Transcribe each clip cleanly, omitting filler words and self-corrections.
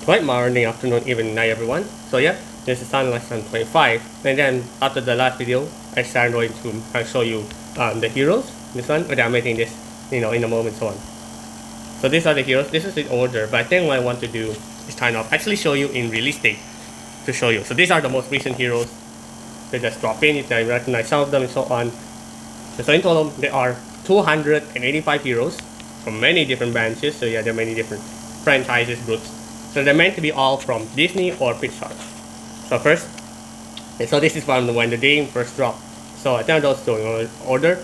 Right, morning, afternoon, evening, night, everyone. So yeah, this is Sun lesson 25. And then after the last video, I started going to show you the heroes. This one, but I'm making this, in a moment, so on. So these are the heroes. This is the order, but I think what I want to do is kind of actually show you in release date to show you. So these are the most recent heroes. They just drop in. You can recognize some of them and so on. So in total, there are 285 heroes from many different branches. So yeah, there are many different franchises, groups. So they're meant to be all from Disney or Pixar. So first, so this is from when the game first dropped. So I think those going in order.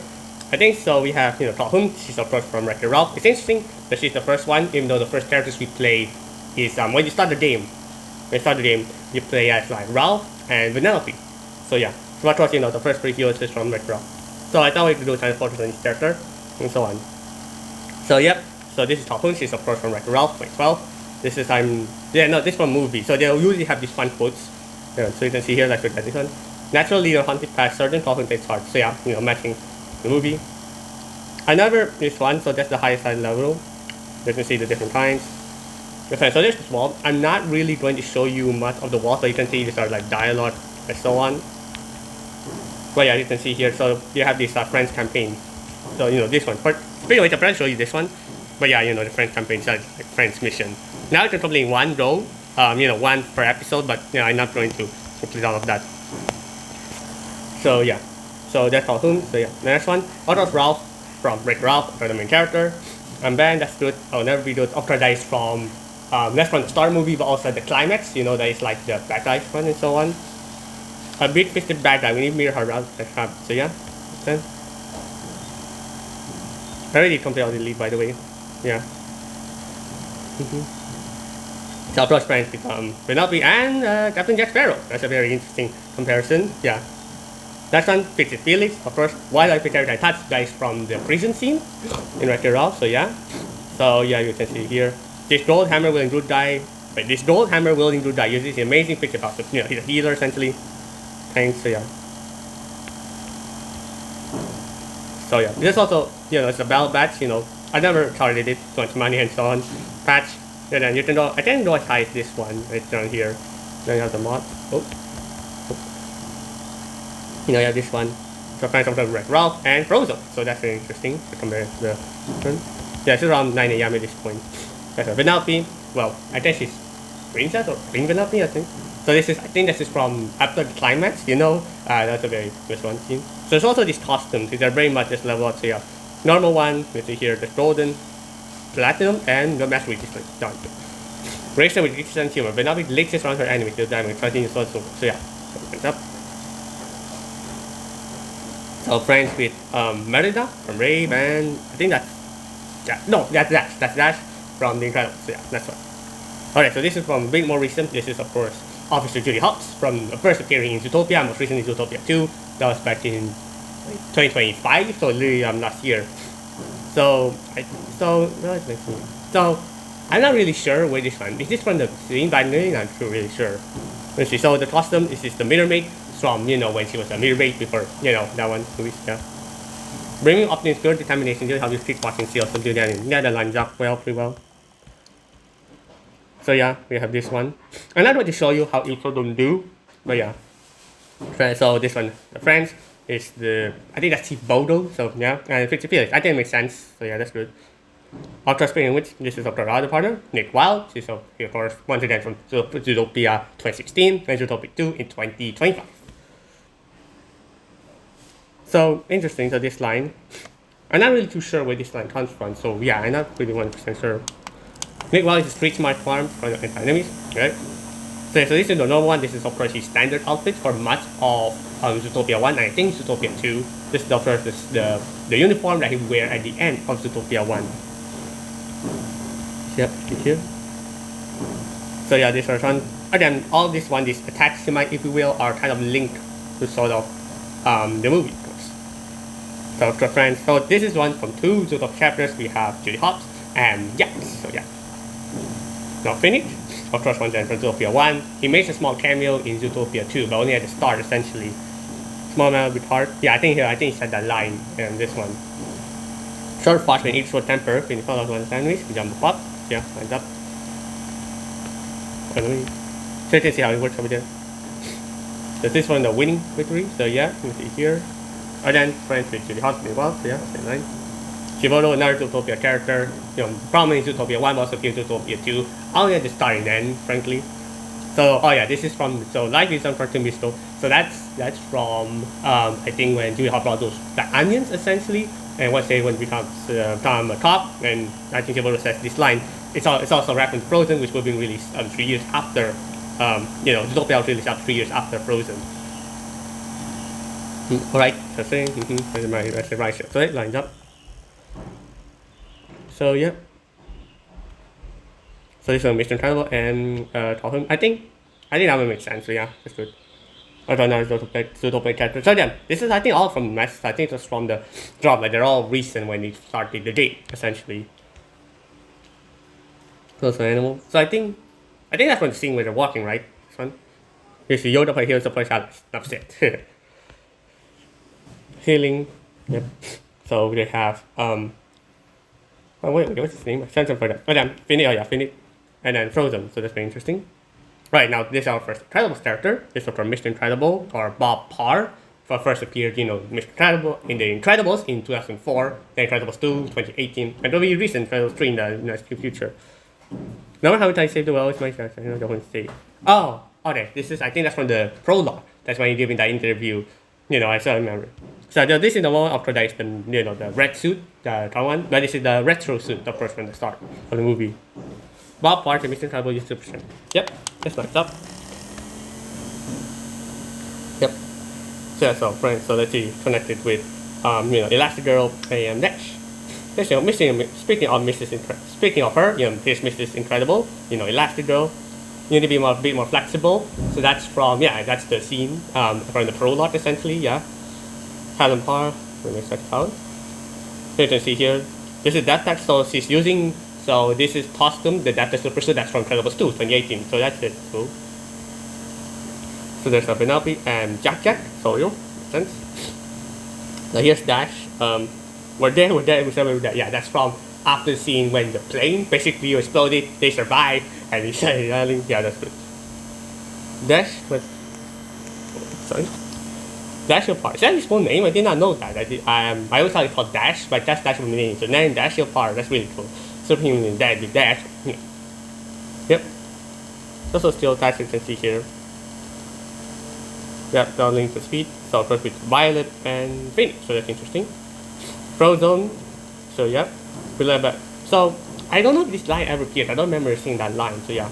I think so. We have Calhoun. She's of course from Wreck-It Ralph. It's interesting that she's the first one, even though the first characters we play is when you start the game. When you start the game, you play as like Ralph and Vanellope. So yeah, so of course the first three heroes is from Wreck-It Ralph. So I thought we could do kind of focus on each character and so on. So yep. So this is Calhoun. She's of course from Wreck-It Ralph, like 12. This is this from movie. So they usually have these fun quotes. So you can see here, like look at this one. Natural leader hunted past Sergeant Calhoun takes heart. So yeah, matching the movie. Another this one, so that's the highest side level. You can see the different kinds. Okay, so this is wall. I'm not really going to show you much of the walls, but you can see these are like dialogue and so on. But yeah, you can see here. So you have this French campaign. So this one. But anyway, I'm going to show you this one. But yeah, the French campaign is like French mission. Now you can complete one row, one per episode, but I'm not going to complete all of that. So yeah, so that's Calhoun. So yeah, the next one, Otto's Ralph from Wreck-It Ralph, the main character. And Ben, that's good. I'll never be good. Of course, that is from that's from the Star movie, but also the climax. That is like the bad guy one and so on. A big fisted bad guy. We need mirror her around. So yeah, then I already completed all the lead, by the way. Yeah. So close friends become Vanellope and Captain Jack Sparrow. That's a very interesting comparison. Yeah. Next one, Fix It Felix. Of course, wildlife character touch guys from the prison scene in Wreck-It Ralph. So yeah. So yeah, you can see here. This gold hammer will include die. But this gold hammer will include die. Uses the amazing picture about the, he's a healer essentially. Thanks. So yeah. So yeah, this also it's a battle batch. I never charted it, so much money and so on. Patch. And then you can go, I think go as high as this one right down here. Then you have the mod. You have this one. So kind of Wreck-It Ralph and Frozen. So that's very interesting to compare the one. Yeah, it's around 9 AM at this point. That's a Vanellope. Well, I think she's Princess or Queen Vanellope, I think. So I think this is from after the climax, that's a very good one scene. So there's also these costumes, these are very much just level up. So yeah, normal one, you see here, the golden, platinum, and the master resistance. Done. Razor with resistance humor. Vanellope latches around her enemy to damage, continues also. So yeah, opens up. So friends with Merida from Rave, and I think that's that's Dash from The Incredibles. So yeah, that's one. Alright, so this is from a bit more recent. This is of course Officer Judy Hopps from the first appearing in Zootopia, most recently Zootopia 2. That was back in 2025, so literally last year. So I'm not really sure where this one. Is this from the scene? But I'm really not really sure. Let's see. So the costume is the Mirror Maid from when she was a Mirror Maid before that one movie. Yeah. Bringing optimism, spirit, determination, just how you keep watching seals to do that. Yeah, that lines up pretty well. So yeah, we have this one. I'm not going to show you how each of them do, but yeah. So this one, the friends. Is I think that's Chief Bodo, so yeah, and Fix It Felix. I think it makes sense, so yeah, that's good. Ultra Spring Witch, this is Dr. Other partner, Nick Wilde, she's of course once again from Zootopia 2016 and Zootopia 2 in 2025. So interesting, so this line, I'm not really too sure where this line comes from, so yeah, I'm not really 100% sure. Nick Wilde is a street smart farm for enemies, right? So this is the normal one. This is of course his standard outfit for much of Zootopia 1 and I think Zootopia 2. This is of course the uniform that he wear at the end of Zootopia 1. Yep, here. So yeah, this is one. Again, all this one, these attached schematics, if you will, are kind of linked to sort of the movie, of course. So friends, so this is one from 2 Zootopia chapters. We have Judy Hopps and Yax. So yeah. Now finished. Of course, once again from Zootopia 1. He makes a small cameo in Zootopia 2, but only at the start, essentially. Small man with heart. Yeah, I think he said that line in this one. Short fast when each short temper, when you follow one sandwich, we jump up. Yeah, lines up. So you can see how it works over there. So this one the winning victory. So yeah, you can see here. And then friends with Julie Hostin as well. So yeah, same line. Chibodo, another Zootopia character. Prominent Zootopia 1, but also appears Zootopia 2. Only at the start and end, frankly. So oh yeah, this is from Life is on Cartoon Bistro. So that's from I think when Julie Hop brought those black onions essentially, and one day when we become a cop, and I think Chibodo says this line. It's also reference Frozen, which will be released 3 years after. Zootopia was released after 3 years after Frozen. Alright, so saying, that's right, so it lines up. So yeah. So this is Mr. Incredible and Tolkien. I think that would make sense. So yeah, that's good. I don't know Zootopia character. So yeah, this is I think all from Mass. I think it's from the drop. Like they're all recent when they started the date essentially. Close to animal. So I think that's from the scene where they're walking, right? This one. Here's the Yoda play. Here's the place Alice. That's it. Healing. Yep. So they have oh wait, what's his name? I sent some for that. Oh yeah, Finnick. And then Frozen. So that's very interesting. Right now, this is our first Incredibles character. This is from Mr. Incredible or Bob Parr. First appeared, Mr. Incredible in the Incredibles in 2004, the Incredibles 2, 2018, and the very recent Incredibles 3 in the near future. Remember how I saved the world? It's my character. I don't want to say. Oh, okay. This is I think that's from the prologue. That's when you're giving that interview. I still remember. So this is the one after that is the red suit, the one. But this is the retro suit, the first from the start of the movie. Bob Park and Mr. Incredible is 2%. Yep, that's nice up. Yep. So that's all, friends. So let's see, connected with Elastigirl and Dash. Speaking of her, here's Mrs. Incredible. Elastigirl. You need to be a bit more flexible. So that's that's the scene from the prologue essentially. Yeah. Helen Parr. Let me check it out. So you can see here. This is that text. So she's using. So this is costume. That's the super suit. That's from Incredibles 2, 2018. So that's it. Cool. So there's a Penelope and Jack. So makes sense. Now here's Dash. We're there. Yeah, that's from after the scene when the plane basically exploded. They survived and he started yelling. Yeah, that's good. Dash, Dash Park. Is that his full name? I did not know that. I always thought it called Dash, but that's Dash's name. So name Dash Park. That's really cool. Superhuman in that with Dash. Yeah. Yep. Also still Dash you can see here. Yep, the link to speed. So first with Violet and Phoenix. So that's interesting. Frozen. So yeah. So I don't know if this line ever appears. I don't remember seeing that line. So yeah.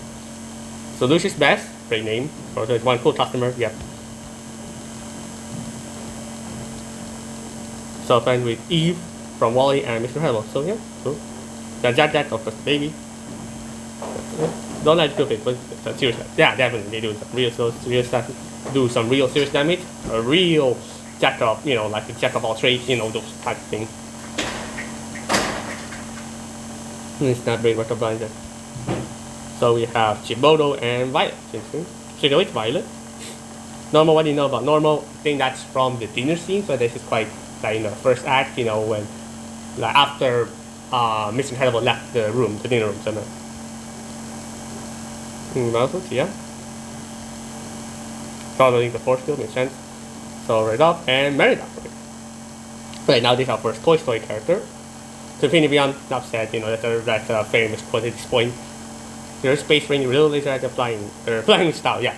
So Lucius Best, great name. So there's one cool customer. Yeah. So friend with Eve from Wally and Mr. Incredible. So yeah, cool. The Jack of course the baby. Don't let it go big, but seriously. Yeah, definitely they do some real stuff. Do some real serious damage. A real jack of like a jack of all trades, those type of things. It's not very much of blind. So we have Chibodo and Violet. So it's Violet. Normal, what do you know about Normal? I think that's from the dinner scene, so this is quite like in the first act, when like after Mr. Incredible left the dinner room, so yeah. Following the force field makes sense. So right up and Merida. Right now this is our first Toy Story character. So Infinity Beyond, enough said, that's a famous quote at this point. Your space range real laser at the flying style, yeah.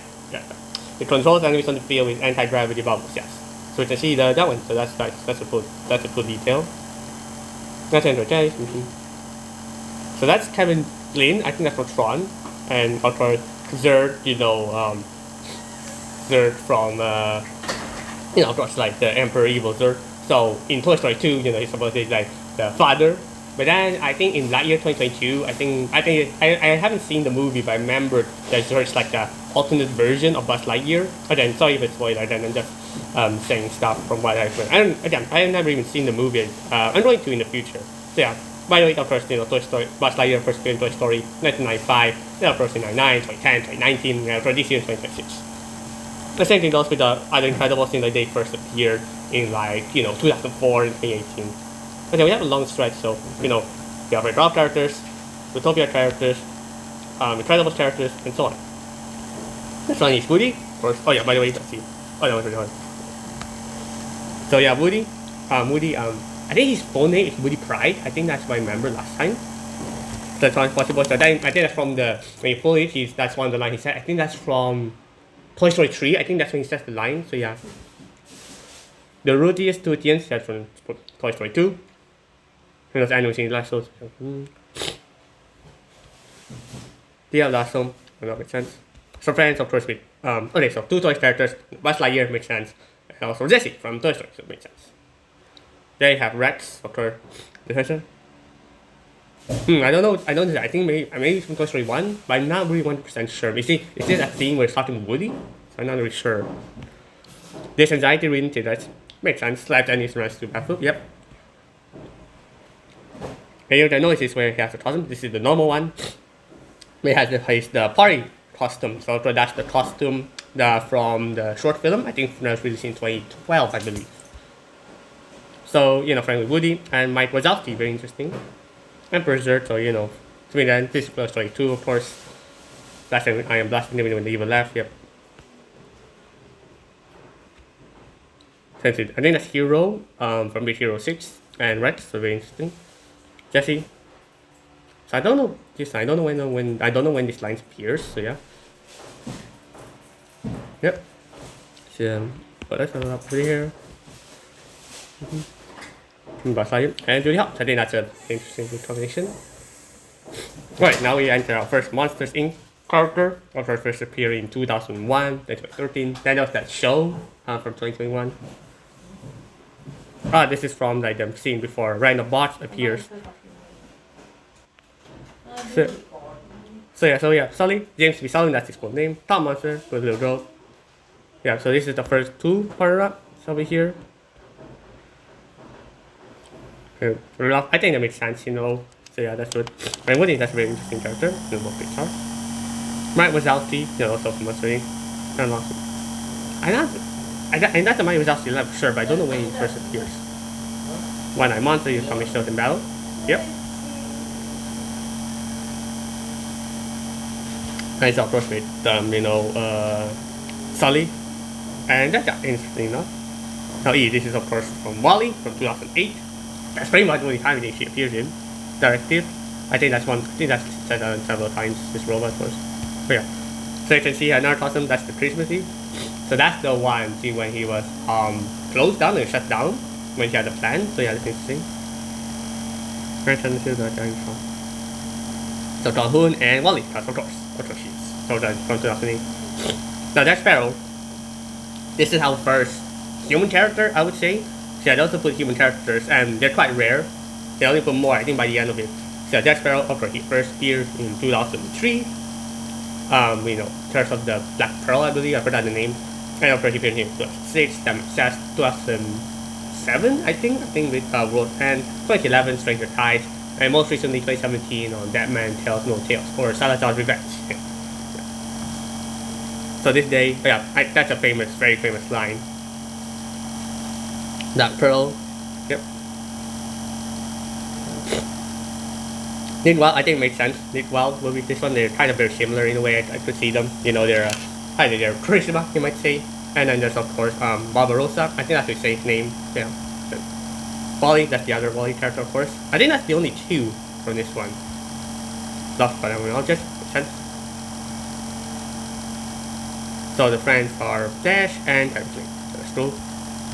It controls enemies on the field with anti-gravity bubbles, yes. So we can see that one, so that's nice. That's a cool detail. That's Android Jay. So that's Kevin Flynn, I think that's for Tron. And for Zerd, Zerd from of course like the Emperor Evil Zerd. So in Toy Story 2, he's supposed to be like the father. But then I think in Lightyear 2022, I haven't seen the movie, but I remember that Zerd's like the alternate version of Buzz Lightyear. But then sorry if it's spoiler, then I'm just saying stuff from what I've read. I have never even seen the movie. I'm going to in the future. So yeah. By the way, of course, Toy Story, Buzz Lightyear first appeared in Toy Story 1995, then of course in 2009, 2010, 2019, for this year 2026. The same thing goes with the other Incredibles thing, like they first appeared in 2004 and 2018. Okay, we have a long stretch, so we have Red Rock characters, Zootopia characters, Incredibles characters, and so on. This one is Woody. Of course. Oh yeah, by the way, let's see. Oh no, sorry. So yeah, Woody. Woody. I think his full name is Woody Pride. I think that's what I remember last time. So that's one possible. So then I think that's from the when he full it. That's one of the lines he said. I think that's from Toy Story 3. I think that's when he says the line. So yeah. The Rudiest Tutians. That's from Toy Story 2. And that's animation last so. Yeah, last one. That makes sense. So friends, of course, with okay, so two Toy characters. Buzz Lightyear makes sense, and also Jessie from Toy Story, so it makes sense. They have Rex, of course. Professor. I don't know. I don't know. I think maybe from Toy Story 1, but I'm not really 100% sure. You see, is this a theme where it's talking Woody? So I'm not really sure. This anxiety reading that makes sense. Slaps and his runs to bathroom. Yep. Okay, the noise is where he has the costume. This is the normal one. He has the party costume. So that's the costume from the short film. I think it was released in 2012, I believe. So, friend with Woody and Mike Wazowski, very interesting. And Berserk, so, to me then, this is Toy Story 2, of course. Blasting, I am blasting them when the evil left, yep. I think that's Hero, from Big Hero 6, and Rex, so very interesting. Jessie. So I don't know when this line appears, so yeah. Yep. So but let's up here. And Judy Hopps. I think that's an interesting combination. Right, now we enter our first Monsters Inc. character. Our first appeared in 2001, then 2013. Then there was that show from 2021. This is from like the scene before Random Bots appears. So yeah, Sully, James B. Sully, that's his full name. Tom Monster, with little girl. Yeah, so this is the first two power-ups over here. I think that makes sense, So yeah, that's good. And Woody, that's a very interesting character. More picture. Mike Wazowski, also from Monster Inc. And awesome. And that's the Mike Wazowski left, sure, but I don't know when he first appears. One-Eye Monster, you coming shows in battle. Yep. And it's of course with Sully, and that's interesting enough. Now this is of course from Wall-E from 2008. That's pretty much the only time she appears in Directive. I think that's said several times, this robot of course. But yeah. So you can see another costume, that's the Christmas Eve. So that's the one see when he was closed down and shut down when he had the plan. So yeah, that's interesting. So Calhoun and Wall-E, of course. So that's from 2008. Now Jack Sparrow. This is our first human character, I would say. So they also put human characters, and they're quite rare. They only put more, I think, by the end of it. So Jack Sparrow, of course, he first appeared in 2003. Curse of the Black Pearl, I believe. I forgot the name. And of course, he appeared in 2006. That's 2007, I think with World End. 2011, Stranger Tides. And most recently, 2017 on Batman Tales No Tales, or Salazar's Revenge. Yeah. So this day, that's a very famous line. That Pearl, yep. Nick Wilde, I think makes sense. Nick Wilde will be this one. They're kind of very similar in a way. I could see them. They're either they're charisma, you might say. And then there's of course Barbarossa. I think that's his safe name. Yeah. Wall-E, that's the other Wall-E character, of course. I think that's the only two from this one. Lost by an object, makes sense. So the friends are Dash and Template. So that's cool.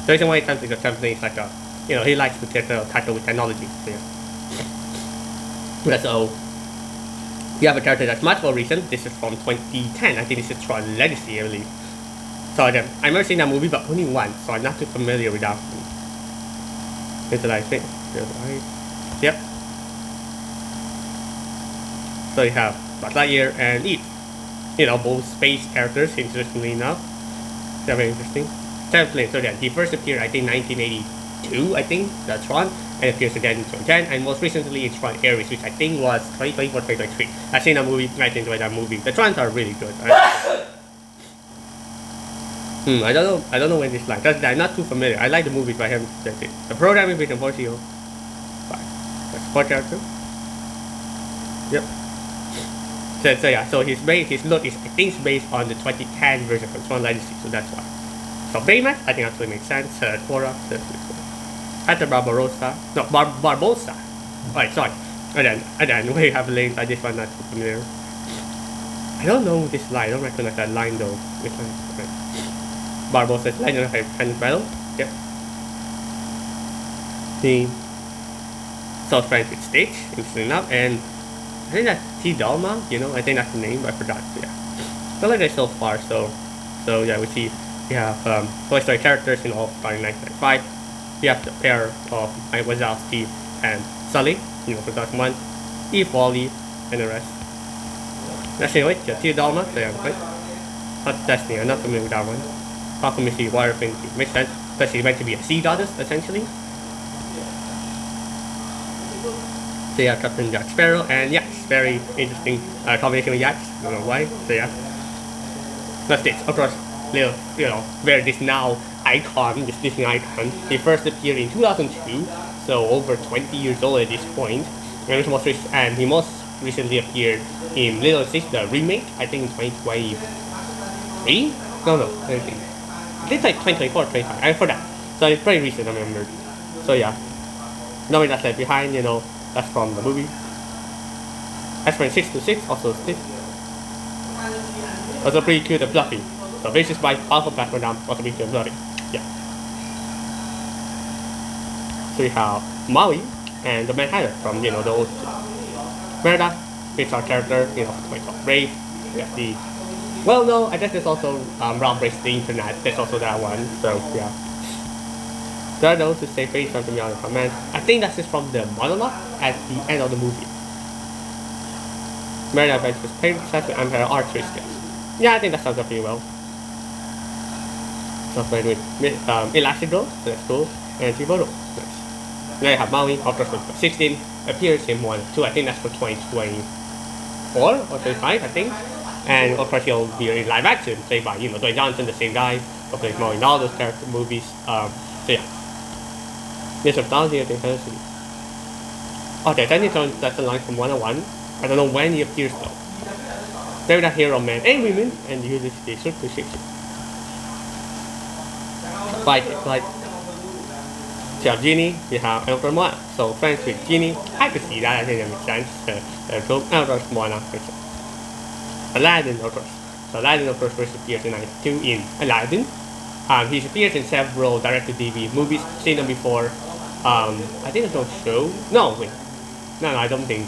The reason why Template is like a, he likes to take the title with technology. So yeah. So we have a character that's much more recent. This is from 2010. I think this is Tron Legacy, I believe. So I remember seeing that movie, but only once, so I'm not too familiar with that one. It's like thing. Yep. So you have Buzz Lightyear and Eve. Both space characters, interestingly enough. They're very interesting. Template, so yeah, he first appeared, I think, 1982, I think, that's Tron, and appears again in 2010, and most recently in Tron Ares, which I think was 2024, 2023. I've seen that movie, I enjoyed that movie. The Trons are really good. I don't know when this line, because I'm not too familiar. I like the movies by him, that's it. The programming with Portio. That's support character. Yep. So yeah, so his look is I think based on the 2010 version from Tron Legacy, so that's why. So Baymax, I think actually makes sense. Tora, that's really cool. At the Barbarossa, no Barbossa. Right, sorry. And then we have links like this one not too familiar. I don't know this line. I don't recognize that line though. Which one? Right. Barbossa's Legend of Hand Battle. Yep. The South French with stage, interesting enough, and I think that's T Dalma, you know, I think that's the name, but I forgot. So yeah. I like it so far, so yeah, we see we have Toy Story characters in all starting 1995. We have the pair of Mike Wazowski and Sully, you know, for that one, Eve Wally, and the rest. That's anyway, T Dalma, so yeah, right? That's Destiny, I'm not familiar with that one. How come you see water thing makes sense, because she's meant to be a sea goddess, essentially. So yeah, Captain Jack Sparrow, and yes, very interesting combination with Yax, I don't know why, so yeah. That's it, of course, little, you know, where this now icon, this Disney icon, he first appeared in 2002, so over 20 years old at this point, and he most recently appeared in Little Sister remake, I think in 2023? No, I think. It's like 2024 or 2025, I forgot. So it's very recent, I remember. So yeah, knowing that's left behind, you know, that's from the movie. X-Men 626, also Stitch. Also pretty cute and fluffy. So Vicious Bite, Alpha Platform Down, also pretty cute and fluffy. Yeah. So we have Maui and the Mad Hatter from, you know, the old Merida, which our character, you know, like Brave. We have the, well, no, I guess there's also Rob Breaks the Internet, there's also that one, so yeah. There are those who say face something beyond the command. I think that's just from the monologue at the end of the movie. Merida adventures paid such with Emperor archery skills. Yeah, I think that sounds up pretty well. So played with Elastigirl, so that's cool, and Chibodo. Nice. Then you have Maui, of course, for 16, appears in 1, 2, I think that's for 2024 or 25, I think. And of course he'll be in live action, played by, you know, Dwayne Johnson, the same guy, who plays Maui in all those character movies. So yeah. Yes, of Thousand Years in Fantasy. Okay, technically that's a line from 101. I don't know when he appears though. They're the hero man and women, and uses the circle shape. Like, so Genie, we have Elder Moana. So friends with Genie, I could see that, I think that makes sense. Cool. Elder Moana makes sense. Aladdin, of course. So Aladdin, of course, first appears in 92 in Aladdin. He's appeared in several direct-to-DVD movies, seen them before. I think there's no show. No, wait. No, I don't think.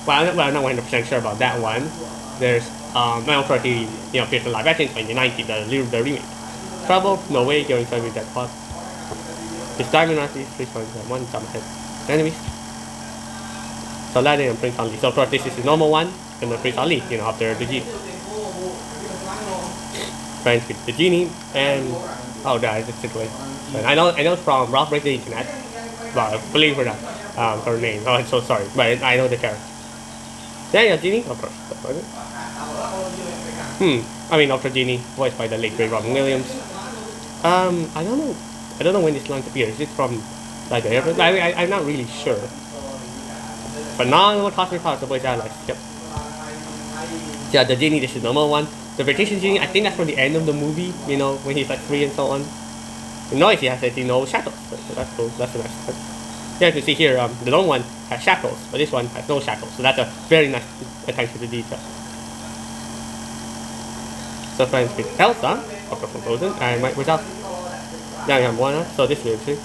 Well, I'm not 100% sure about that one. There's, of course, he, you know, appeared in live action in 2019, the remake. Trouble, no way, you're inside with that plot. His diamond rifle is 3.1, jump ahead. Enemies. So Aladdin and Prince Ali. So of course this is the normal one, and the Prince Ali, you know, after the Genie. Friends with the Genie, and oh, that's it way. And I know from Ralph Breaks the Internet, but I believe her name. Oh, I'm so sorry, but I know the character. Then yeah, Genie, of course. I mean, Dr. Genie, voiced by the late great Robin Williams. I don't know when this line appears. Is it from like the airport? I'm not really sure. Phenomenal cosmic powers, the voice I like. Yep. Yeah, the Genie, this is the normal one. The Vacation Genie, I think that's from the end of the movie, you know, when he's like free and so on. The noise he has, you know, shackles. So that's cool. That's a nice one. Yeah, you can see here, the long one has shackles, but this one has no shackles. So that's a very nice attention to detail. So friends with Elsa, of course from Frozen, and Mike Wazowski. Then we have Moana, so this will too.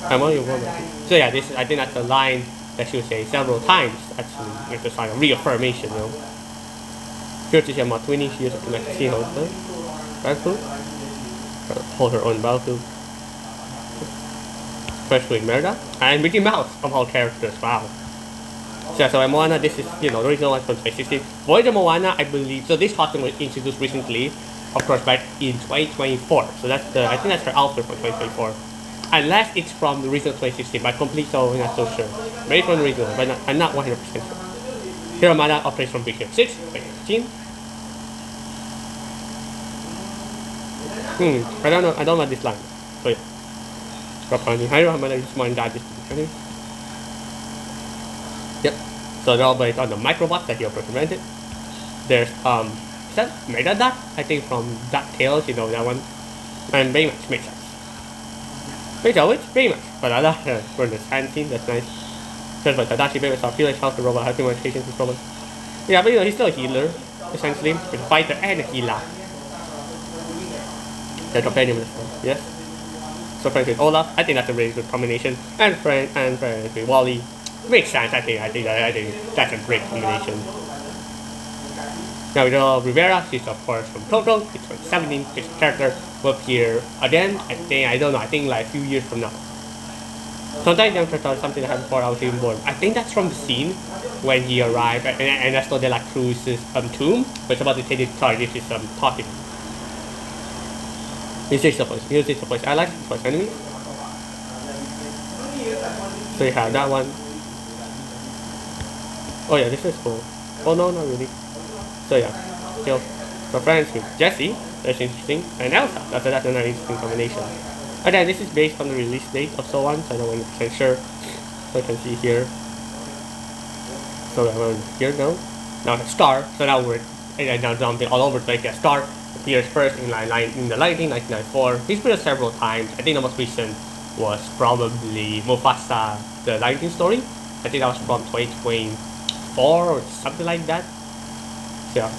I'm only one. So yeah, this, I think that's a line that she would say several times, actually. It's a sign of reaffirmation, you know. Here to see about 20, she uses to make a sea hotel. Battlefield. Hold her own battlefield. Especially Merida. And Mickey Mouse from all characters, wow. So Moana, this is, you know, the original one from 2016. Voyage of Moana, I believe, so this costume was introduced recently, of course, back in 2024. So that's the, I think that's her outfit for 2024. Unless it's from the original 2016, but complete, so I'm not so sure. Maybe from the original, but I'm not 100% sure. Hero Mada operates from Big Hero 6, 2015. I don't know this line. So yeah. Drop on the Hero Mada is more in that Yep. So they're all based on the microbots that he recommended. There's is that Mega Duck? I think from DuckTales, you know that one. And Baymax makes sense. Makes always Baymax. But I like for the sand scene, that's nice. Just like Tadashi Baymax, I feel like how the robot has too much patience with robot. Yeah, but you know, he's still a healer, essentially. He's a fighter and a healer. The companion with this one, yes. So friends with Olaf, I think that's a really good combination. And friends with Wally. Makes sense, I think that's a great combination. Now we know Rivera, she's of course from Coco, she's 2017, his character will appear again, I don't know, I think like a few years from now. Sometimes young character something that happened before I was even born. I think that's from the scene when he arrived and that's not De La Cruz's tomb, but it's about to take his charge, this is talking. Here's the voice, I like the voice enemy. So you have that one. Oh yeah, this is cool. Oh no, not really. So yeah, still, so friends with Jesse, that's interesting, and Elsa, that's another interesting combination. And then this is based on the release date of so on, so I'm not 100% sure. So you can see here. So I'm here now. Now the Star, so now we're now jumping all over the place. Yeah, Star appears first in the 1994. He's appeared several times. I think the most recent was probably Mufasa, the Lion King story. I think that was from 2024 or something like that. Yeah.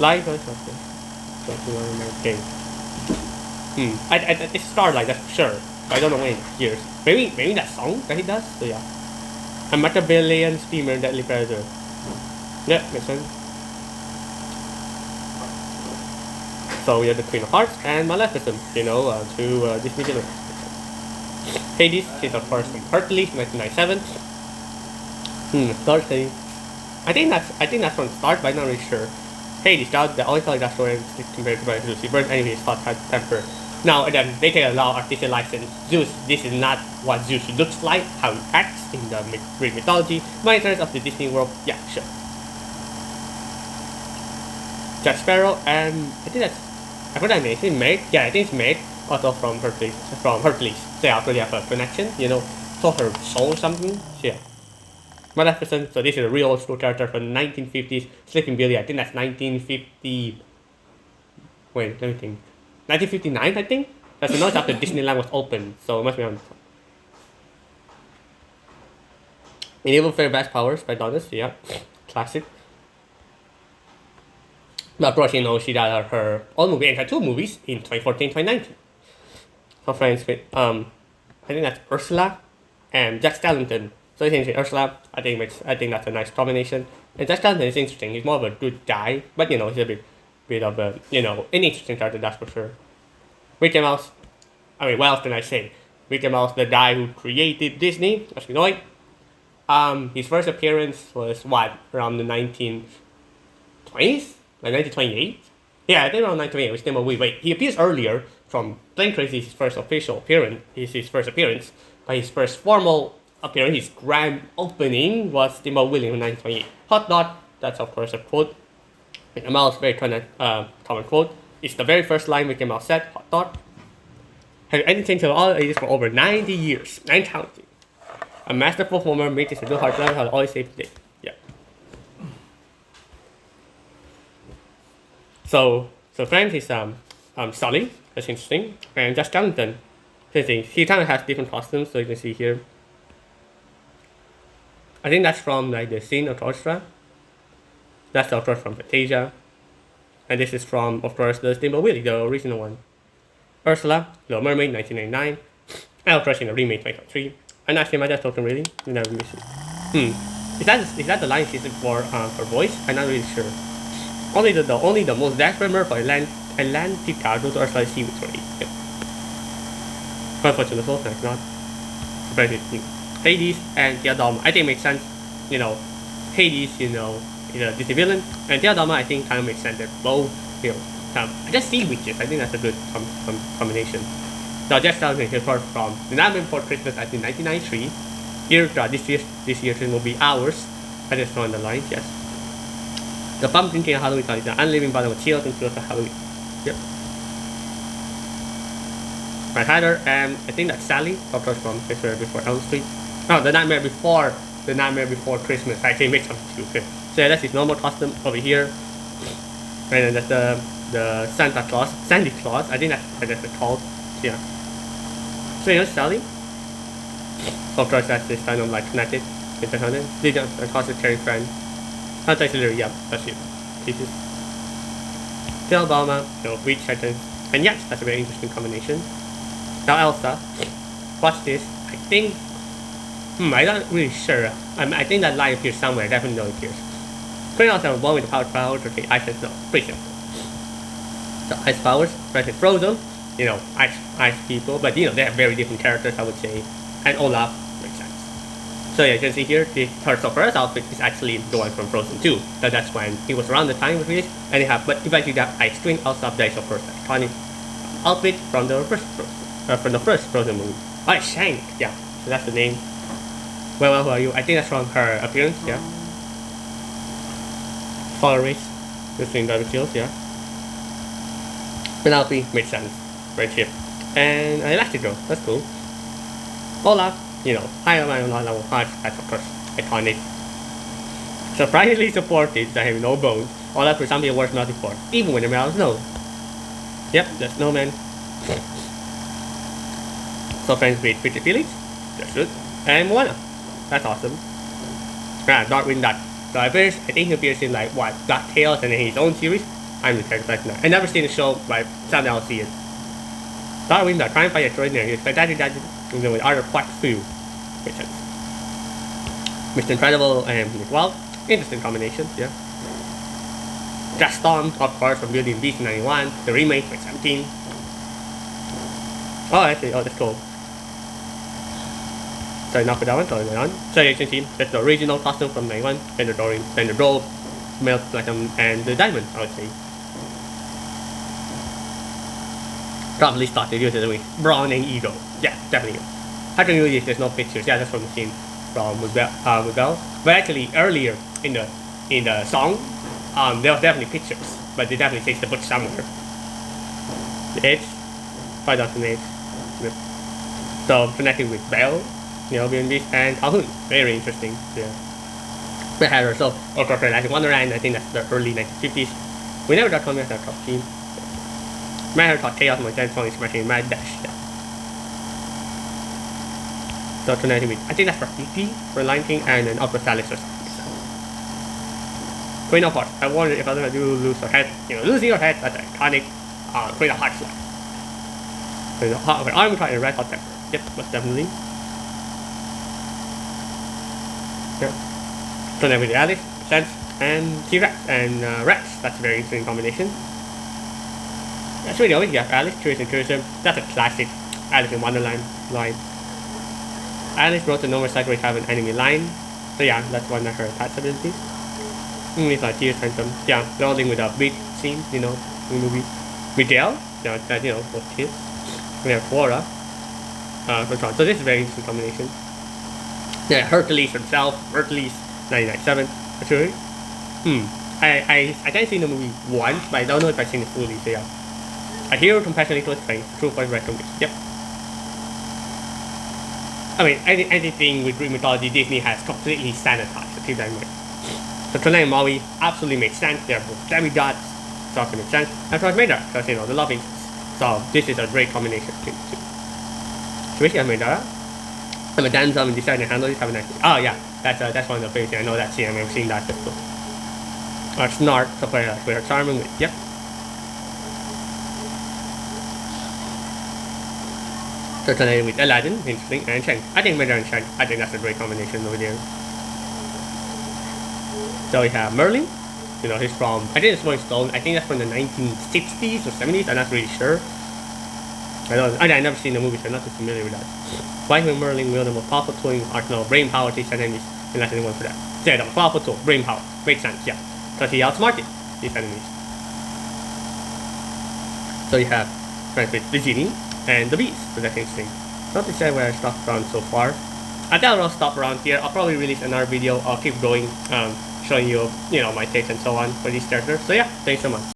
Like or something. Okay. It's Starlight, that's for sure. I don't know when years. Maybe that song that he does. So yeah. A Machiavellian steamer, deadly predator. Yeah, makes sense. So we have the Queen of Hearts and Maleficent, you know, two Disney villains. Hades is of course from Hercules, 1997. Thursday. I think that's from the start, but I'm not really sure. Hades, the only color that story compared to Zeus. He burns enemies, thought had temper. Now again, they take a lot of artistic license. Zeus, this is not what Zeus looks like, how he acts in the Greek mythology, but in terms of the Disney world, yeah, sure. Jack Sparrow, and I think that's, I forgot name, is it made? Yeah, I think it's made, also from Hercules. So yeah, so they have a connection, you know, so her soul or something, so yeah. Maleficent, so this is a real old school character from the 1950s. Sleeping Beauty, I think that's 1950. Wait, let me think. 1959, I think? That's the noise after Disneyland was open, so it must be on. Enable Fairy Best Powers by Donis, yeah. Classic. But of course, you know, she got her own movie and had two movies in 2014, 2019. So friends with, I think that's Ursula and Jack Skellington. So I think Ursula, I think that's a nice combination. And Jack Skellington is interesting. He's more of a good guy, but you know, he's a bit of a, you know, an interesting character, that's for sure. Mickey Mouse, I mean, what else can I say? Mickey Mouse, the guy who created Disney, as we know it. His first appearance was what, around the 1920s? Like 1928? Yeah, I think around 1928, which name wait, he appears earlier from Plane Crazy, his first official appearance, his first appearance, but his first formal appearance, his grand opening was Steamboat Willie in 1928. Hot Dog, that's of course a quote. Mickey Mouse, very common quote. It's the very first line Mickey Mouse said, Hot Dog. Have anything to all ages for over 90 years, and counting. A master performer made this a good hard time, how to always save the day. Yeah. So friends is Sully, that's interesting, and Jack Skellington. He kind of has different costumes, so you can see here. I think that's from like the scene of Orchestra. That's of course from Fantasia. And this is from, of course, the Steamboat Willie, the original one. Ursula, Little Mermaid, 1999. And of course in the remake 2003. And actually my dad token really. You never miss it. Is that the line she's for voice? I'm not really sure. Only the most desperate member for Atlantica go to Ursula Sea with 28. Yep. Unfortunately, so that's not. Hades and Theodama, I think makes sense. You know, Hades, you know, is a Disney villain, and Theodama I think kind of makes sense. They're both, you know, I just see witches. I think that's a good combination. Now, just telling you from The Nightmare Before Christmas, I think 1993. Here, this year's will be ours. I just saw on the lines, yes. The Pumpkin King of Halloween is the unliving bottom of chills and chills of Halloween. Yep. Right, Heather, and I think that's Sally, of course, from Nightmare Before Elm Street. No, The Nightmare Before Christmas. I think makes sense too. Okay. So that's his normal costume over here. And then that's the Santa Claus, Sandy Claus. I think that's what it's called. Yeah. So Sally. Of course, that's this kind of like connected. They don't cause a caring friend. That's actually yeah, that's it. Pieces. Still Obama, Reach Sentence. And yes, that's a very interesting combination. Now Elsa. Watch this. I think I'm not really sure. I think that line appears somewhere, definitely no appears. Queen also one with the powers, okay, ice and snow. Pretty simple. So ice powers versus Frozen, ice people, but they have very different characters, I would say. And Olaf makes sense. So yeah, you can see here the first outfit is actually the one from Frozen 2. So that's when he was around the time of release, and but eventually that Ice Queen also updates of course iconic outfit from the first Frozen movie. Oh, it's Shank, yeah. So that's the name. Well, who are you? I think that's from her appearance, yeah. Follow race, between the fields, yeah. Penelope makes sense. Friendship. And Elastigirl, that's cool. Olaf, higher level heart, that's of course iconic. Surprisingly supported, I have no bones. Olaf for something worth nothing for, even when the mouse knows. Yep, the snowman. So friends with Pretty Felix, that's good. And Moana, that's awesome. Darkwing Duck. So I think he appears in like what, DuckTales and in his own series. I'm the character now. I've never seen the show, but someday I'll see it. Darkwing Duck, trying to fight extraordinary, but that with other quite few. Makes sense. Mr. Incredible and well, interesting combinations, yeah. Gaston, of course, from Beauty and Beast 91, the remake, 2017. Oh, actually, that's cool. So enough for that one, so on. So you can see that's the original costume from 91, then the robe, melt platinum, and the diamond, I would say. Probably started using with Braun and Eagle. Yeah, definitely. How can you use there's no pictures? Yeah, that's from the scene from Miguel. But actually earlier in the song, there was definitely pictures, but they definitely changed the book somewhere. The Edge, 5,000 Edge. Yep. So connecting with Belle, Beast and Calhoun. Very interesting. Yeah. We had ourselves Organizing Wonderland, I think that's the early 1950s. We never got coming as our top team. Matter thought Chaos, my dad is smashing Mad Dash. Yeah. So connecting with, I think that's for E.T. for Lion King and an Opera Salix or something. Queen of Hearts. I wonder if I'm gonna lose her head. Losing your head, that's iconic. Queen of Hearts like. Queen of Hearts, I'm trying to Red Hot Pepper. Yep, most definitely. Yeah. So then with the Alice, Sense, and T-Rex and Rex. That's a very interesting combination. That's really always yeah, Alice, Curious and Curiously. That's a classic Alice in Wonderland line. Alice wrote a no cycle have an enemy line. So yeah, that's one of her attached abilities. With like Tears and some yeah, they're all linked with a big scene, in the movie. With Dale, that was Tears. We have Flora. So this is a very interesting combination. Yeah, Hercules himself, Hercules 1997, actually. I can't see the movie once, but I don't know if I've seen it fully, so yeah. A hero compassionately towards fate, true for recognition. Yep. I mean, anything with Greek mythology, Disney has completely sanitized, so keep that in mind. So Trunella and Maui absolutely makes sense, they're both demigods, so it makes sense. And Troy Maida, because the love interest. So this is a great combination between the two. So basically, Maida. I'm a dancer and decided to handle this, have a nice day. Oh yeah, that's one of the favorites. I know that scene, I've seen that before. Snart, so for her charming with, yep. Certainly with Aladdin, interesting, and Shang. I think Maida and Shang, I think that's a great combination over there. So we have Merlin, he's from, I think it's Rolling Stone, I think that's from the 1960s or 70s, I'm not really sure. I've never seen the movie, so I'm not too familiar with that. Why will Merlin wield the most powerful tool in arsenal, brain power to his enemies, and that's anyone for that. So the powerful tool, brain power, makes sense, yeah. Because he outsmarted his enemies. So you have friends with the genie and the beast, so that's interesting. Not to say where I stopped around so far. I think I'll stop around here. I'll probably release another video. I'll keep going, showing you, my takes and so on for these characters. So yeah, thanks so much.